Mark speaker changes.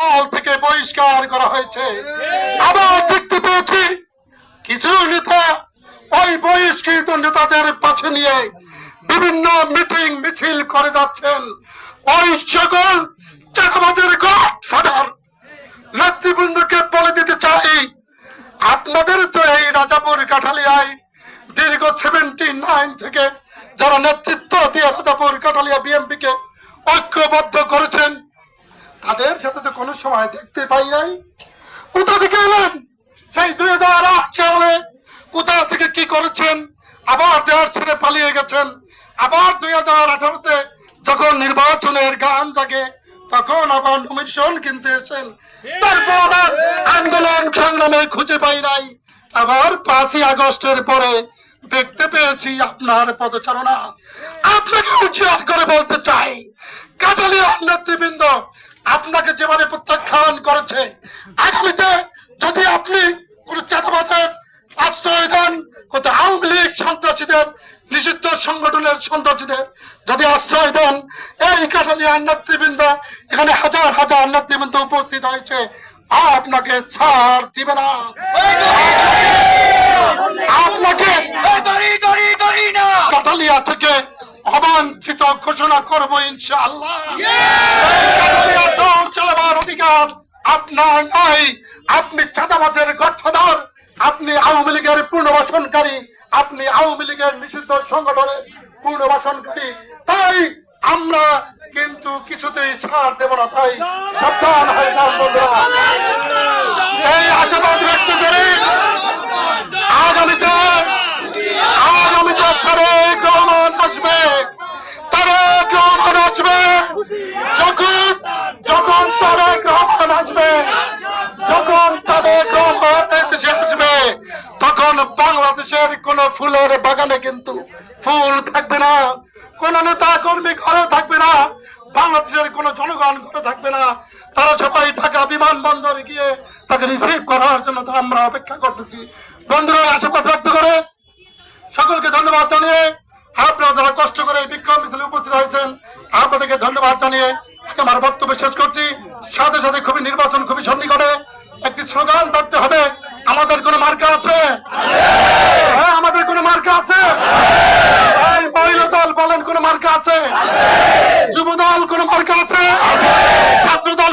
Speaker 1: দল থেকে বহিষ্কার করা হয়েছে। আবার দেখতে পেয়েছি কিছু নেতা ওই বহিষ্কৃত নেতাদের পাশে নিয়ে বিভিন্ন মিটিং মিছিল করে যাচ্ছেন। ওই সকল চাঁদাবাজের গডফাদার নেতৃবৃন্দকে বলে দিতে চাই, আপনাদের তো এই রাজাপুর কাঠালিয়ায় দীর্ঘ 79 থেকে যারা নেতৃত্ব দিয়ে রাজাপুর কাঠালিয়া বিএনপি কে ঐক্যবদ্ধ করেছেন, তাদের সাথে তো কোনো সময় দেখতে পাই নাই। কোথা থেকে এলেন? সেই 2008 সালে কোথা থেকে কি করেছেন? আবার দেশ ছেড়ে পালিয়ে গেছেন। আবার 2018-তে যখন নির্বাচনের গান জাগে তখন আবার নমিনেশন কিনতে এসেন। তারপর আন্দোলন সংগ্রামে খুঁজে পাই নাই। আবার 5ই আগস্টের পরে দেখতে পেয়েছি আপনার পদচারণা। আপনাকে উচ্চার করে বলতে চাই, কাঠালিয়া নেতৃবৃন্দ আপনাকে যেভাবে প্রত্যাখ্যান করেছে, আগামীতে যদি আপনি কোন চাঁদাবাজের আশ্রয় দেন, কোথাও আওয়ামী লীগ সন্ত্রাসীদের নিষিদ্ধ সংগঠনের সন্ত্রাসীদের যদি আশ্রয় দেন, এই কাঠালিয়ার নেতৃবৃন্দ এখানে হাজার হাজার নেতৃবৃন্দ উপস্থিত হয়েছে, আপনাকে ছাড় দিবে না। আপনাকে কাঠালিয়া থেকে অবাঞ্ছিত ঘোষণা করবো ইনশাআল্লাহ। কাঠালিয়া দল চালাবার অধিকার আপনার নাই। আপনি চাঁদাবাজের গডফাদার, আপনি আওয়ামী লীগের পুনর্বাসনকারী, আপনি আওয়ামী লীগের নিষিদ্ধ সংগঠনের পুনর্বাসনকারী। তাই আমরা কিন্তু কিছুতেই ছাড় দেব না। তাই সাবধান হয়ে যান বন্ধুরা। এই আশাবাদ ব্যক্ত করে আগামীতে তারেক রহমান আসবে, তারেক রহমান আসবে। যখন তারেক রহমান আসবে, যখন তারেক রহমান দেশে আসবে, তখন বাংলাদেশের কোন ফুলের বাগানে কিন্তু ফুল থাকবে না, কোন নেতা কর্মী ঘরে থাকবে না, বাংলাদেশের কোন জনগণ ঘরে থাকবে না। তারা সবাই ঢাকা বিমানবন্দরে গিয়ে তাকে রিসিভ করার জন্য আমরা অপেক্ষা করতেছি। বন্ধুরা, আশাবাদ ব্যক্ত করে সকলকে ধন্যবাদ জানিয়ে, আপনারা যারা কষ্ট করে এই বিক্ষোভ মিছিলে উপস্থিত হয়েছেন আপনাদেরকে ধন্যবাদ জানিয়ে আমার বক্তব্য শেষ করছি। সাথে সাথে নির্বাচন খুবই সন্নিকটে, একটি স্লোগান ধরতে হবে। আমাদের কোন মার্কা আছে? হ্যাঁ, আমাদের কোন মার্কা আছে? মহিলা দল বলেন কোন মার্কা আছে? যুব দল কোন মার্কা আছে? ছাত্র দল